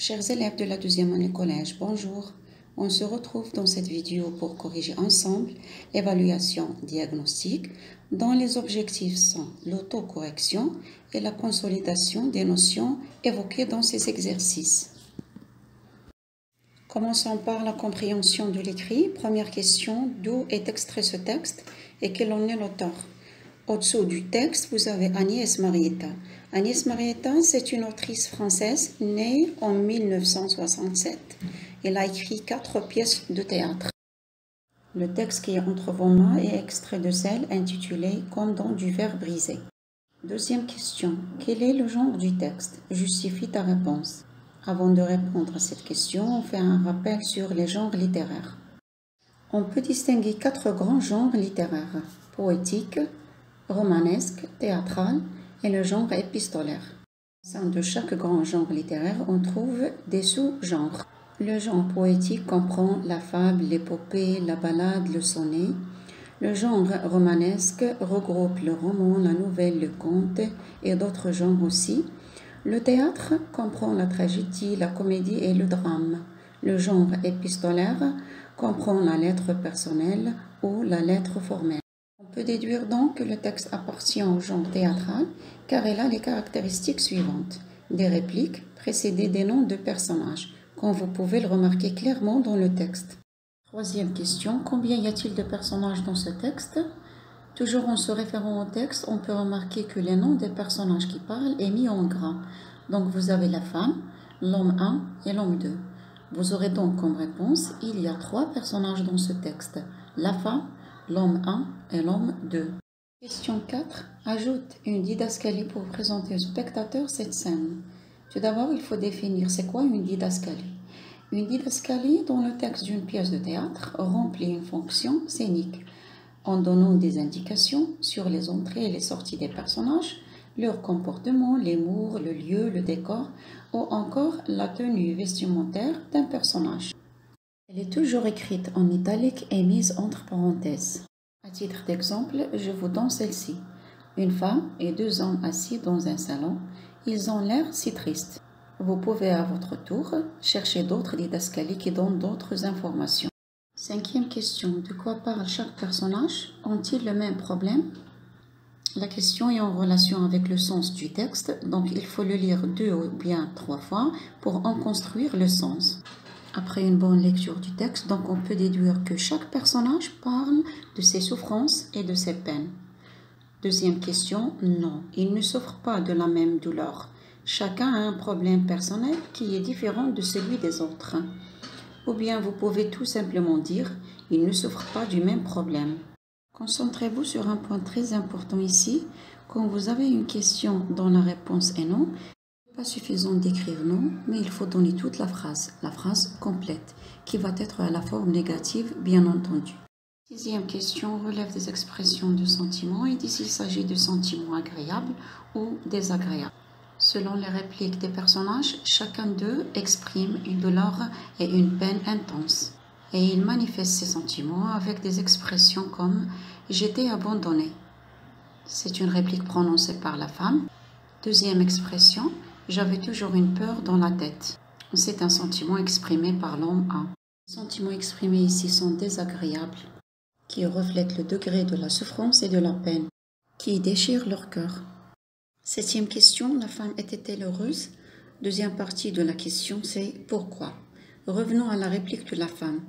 Chers élèves de la deuxième année collège, bonjour. On se retrouve dans cette vidéo pour corriger ensemble l'évaluation diagnostique dont les objectifs sont l'autocorrection et la consolidation des notions évoquées dans ces exercices. Commençons par la compréhension de l'écrit. Première question, d'où est extrait ce texte et quel en est l'auteur? Au-dessous du texte, vous avez Agnès Marietta. Agnès Marietta, c'est une autrice française née en 1967. Elle a écrit 4 pièces de théâtre. Le texte qui est entre vos mains est extrait de celle intitulée « Comme dans du verre brisé ». Deuxième question, quel est le genre du texte? Justifie ta réponse. Avant de répondre à cette question, on fait un rappel sur les genres littéraires. On peut distinguer 4 grands genres littéraires: poétique, romanesque, théâtral et le genre épistolaire. Au sein de chaque grand genre littéraire, on trouve des sous-genres. Le genre poétique comprend la fable, l'épopée, la ballade, le sonnet. Le genre romanesque regroupe le roman, la nouvelle, le conte et d'autres genres aussi. Le théâtre comprend la tragédie, la comédie et le drame. Le genre épistolaire comprend la lettre personnelle ou la lettre formelle. On peut déduire donc que le texte appartient au genre théâtral car il a les caractéristiques suivantes. Des répliques précédées des noms de personnages, comme vous pouvez le remarquer clairement dans le texte. Troisième question, combien y a-t-il de personnages dans ce texte? Toujours en se référant au texte, on peut remarquer que les noms des personnages qui parlent est mis en gras. Donc vous avez la femme, l'homme 1 et l'homme 2. Vous aurez donc comme réponse, il y a 3 personnages dans ce texte, la femme, l'homme 1 et l'homme 2. Question 4. Ajoute une didascalie pour présenter au spectateur cette scène. Tout d'abord, il faut définir c'est quoi une didascalie. Une didascalie dans le texte d'une pièce de théâtre remplit une fonction scénique en donnant des indications sur les entrées et les sorties des personnages, leur comportement, l'humour, le lieu, le décor ou encore la tenue vestimentaire d'un personnage. Elle est toujours écrite en italique et mise entre parenthèses. À titre d'exemple, je vous donne celle-ci. Une femme et 2 hommes assis dans un salon, ils ont l'air si tristes. Vous pouvez à votre tour chercher d'autres didascalies qui donnent d'autres informations. Cinquième question, de quoi parle chaque personnage? Ont-ils le même problème? La question est en relation avec le sens du texte, donc il faut le lire 2 ou bien 3 fois pour en construire le sens. Après une bonne lecture du texte, donc on peut déduire que chaque personnage parle de ses souffrances et de ses peines. Deuxième question, non, ils ne souffrent pas de la même douleur. Chacun a un problème personnel qui est différent de celui des autres. Ou bien vous pouvez tout simplement dire, ils ne souffrent pas du même problème. Concentrez-vous sur un point très important ici. Quand vous avez une question dont la réponse est non, il n'est pas suffisant d'écrire non, mais il faut donner toute la phrase complète, qui va être à la forme négative, bien entendu. Sixième question relève des expressions de sentiments et dit s'il s'agit de sentiments agréables ou désagréables. Selon les répliques des personnages, chacun d'eux exprime une douleur et une peine intense. Et il manifeste ses sentiments avec des expressions comme « j'étais abandonné ». C'est une réplique prononcée par la femme. Deuxième expression, « j'avais toujours une peur dans la tête ». C'est un sentiment exprimé par l'homme 1. Les sentiments exprimés ici sont désagréables, qui reflètent le degré de la souffrance et de la peine, qui déchirent leur cœur. Septième question, la femme était-elle heureuse? Deuxième partie de la question, c'est pourquoi? Revenons à la réplique de la femme.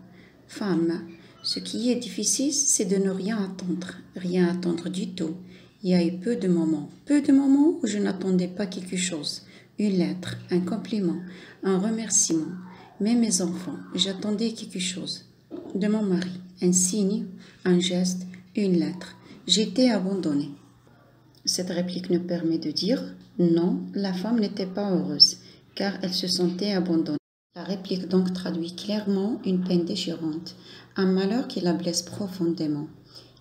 Femme, ce qui est difficile, c'est de ne rien attendre du tout. Il y a eu peu de moments où je n'attendais pas quelque chose. Une lettre, un compliment, un remerciement. Mais mes enfants, j'attendais quelque chose. De mon mari, un signe, un geste, une lettre. J'étais abandonnée. Cette réplique nous permet de dire non, la femme n'était pas heureuse, car elle se sentait abandonnée. La réplique donc traduit clairement une peine déchirante, un malheur qui la blesse profondément,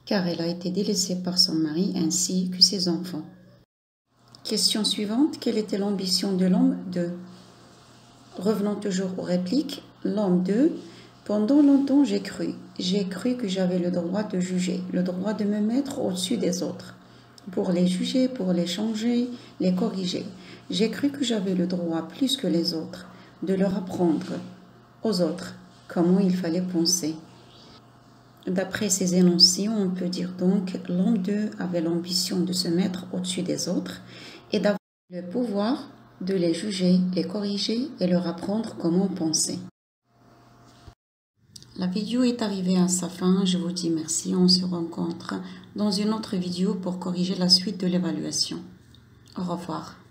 car elle a été délaissée par son mari ainsi que ses enfants. Question suivante, quelle était l'ambition de l'homme 2? Revenons toujours aux répliques. L'homme 2, pendant longtemps j'ai cru que j'avais le droit de juger, le droit de me mettre au-dessus des autres. Pour les juger, pour les changer, les corriger. J'ai cru que j'avais le droit plus que les autres. de leur apprendre aux autres comment il fallait penser. D'après ces énoncés, on peut dire donc que l'homme 2 avait l'ambition de se mettre au-dessus des autres et d'avoir le pouvoir de les juger, les corriger et leur apprendre comment penser. La vidéo est arrivée à sa fin, je vous dis merci, on se rencontre dans une autre vidéo pour corriger la suite de l'évaluation. Au revoir.